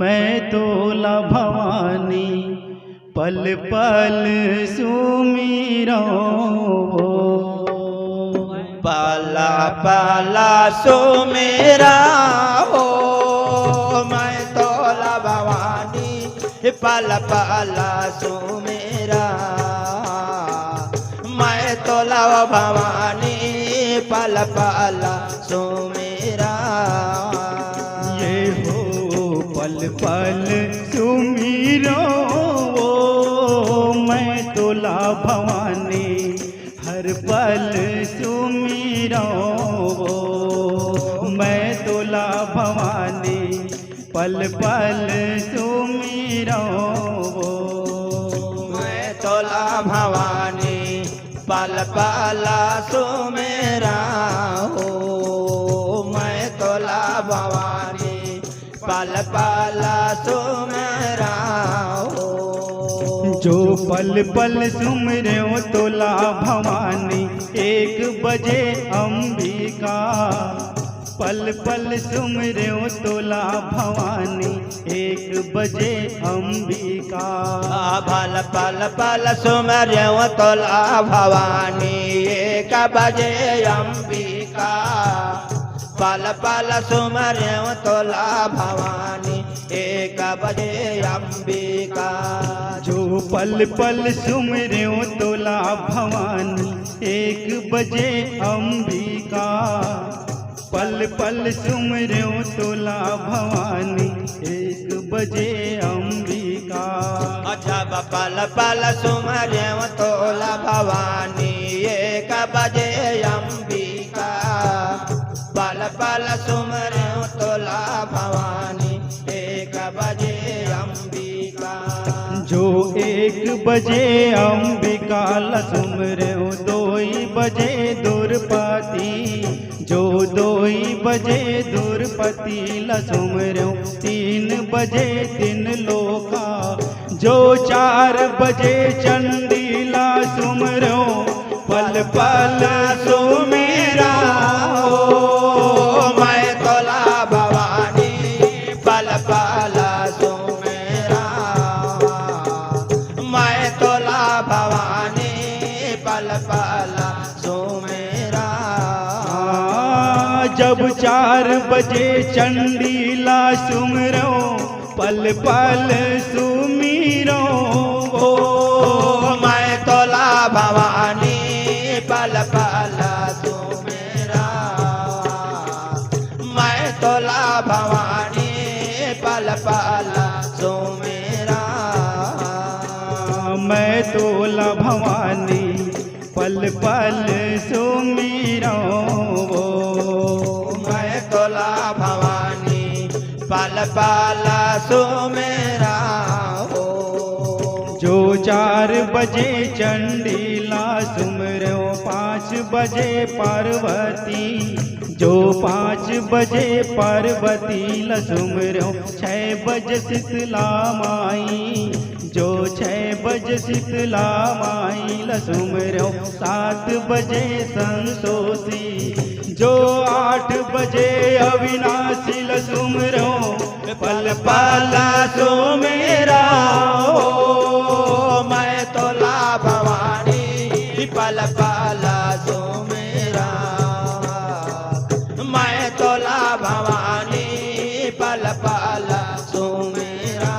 मैं तोला भवानी पल पल सुमिरो पाला पाला सुमेरा हो मैं तोला भवानी पल पल सुमेरा मैं तोला भवानी पल पल सुमेरा ये हो पल पल सुमिरो मैं तोला भवानी हर पल सुमिरो मैं तोला भवानी पल पल सुमिरो मैं तोला भवानी पल पल सुमेरा हो मैं तोला भवानी पल पल सुमेरा हो जो पल पल सुमरे तोला भवानी 1 बजे अंबिका पल पल सुमरे तोला भवानी 1 बजे अंबिका पल पल पल सुमरे तोला भवानी 1 बजे अंबिका पल पल सुमरे तोला भवानी 1 बजे अंबिका जो पल पल सुमरे तोला भवानी 1 बजे अंबिका पल पल सुमरे तोला भवानी 1 बजे अंबिका जब पल पल सुमरे तोला भवानी 1 बजे अंबिका पल पल सुमरे तोला भवानी 1 बजे अंबिका जो 1 बजे अंबिका सुमरे 2 बजे दुर्पति जो 2 बजे दुर्पति सुमरे 3 बजे 3 लोका जो 4 बजे चंडीला सुमरो पल पल सुमेरा मैं तोला भवानी पल पल सुमेरा मैं तोला भवानी पल पल सुमेरा जब 4 बजे चंडीला सुमरो पल पल सुमिरो मैं तोला भवानी पल पल सुमेरा मैं तोला भवानी पल पल सुमेरा मैं तोला भवानी पल पल सुमिरो मैं तोला भवानी पल पल सुमेरा हो जो 4 बजे चंडीला सुमरो 5 बजे पार्वती जो 5 बजे पार्वती सुमरो 6 बजे शीतला माई जो 6 बजे शीतला माई सुमरो 7 बजे संतोषी जो 8 बजे अविनाशी सुमरो पल पल सुमेरा मैं तोला भवानी पल पल सुमेरा मैं तोला भवानी पल पल सुमेरा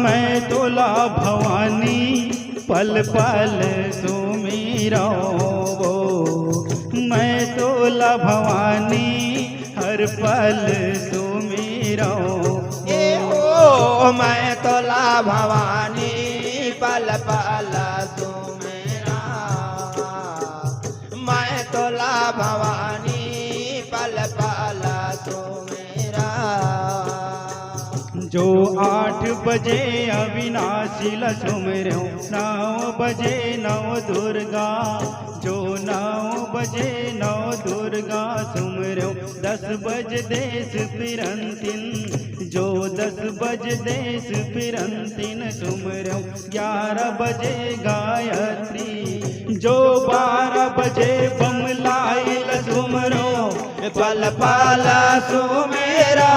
मैं तोला भवानी पल पल सुमिरो मैं तोला भवानी हर पल सुमिरो मैं तोला भवानी पल पल सुमेरा मैं तोला भवानी पल पल सुमेरा जो 8 बजे अविनाशी सुमरो 9 बजे 9 दुर्गा जो 9 बजे 9 दुर्गा सुमरो 10 बजे देश फिरंतिन जो 10 बजे देश फिरंतिन सुमरो 11 बजे गायत्री जो 12 बजे बमलाई सुमरो पल पल सुमेरा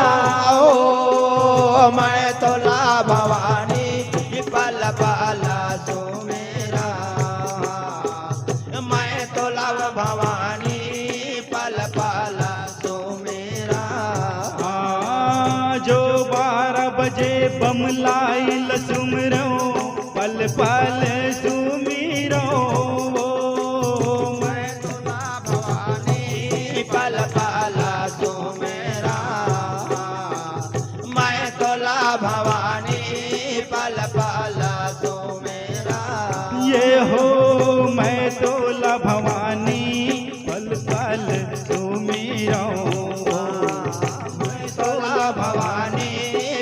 जो 12 बजे बमलाइल सुमरो पल पल सुमिरो मैं तोला भवानी पल पल सुमेरा मैं तोला भवानी पल पल सुमेरा ये हो मैं तोला भवानी पल पल सुमिरो मैं तोला भवानी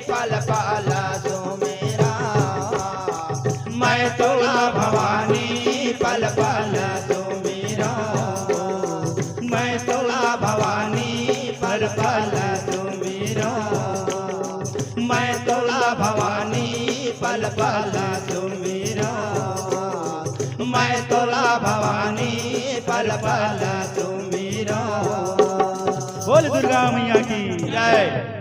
पल पल सुमेरा मैं तोला भवानी पल पल सुमेरा मैं तोला भवानी पल पल सुमिरो मैं तोला भवानी पल पल सुमिरो मैं तोला भवानी पल पल सुमिरो। बोल दुर्गा मैया की जय।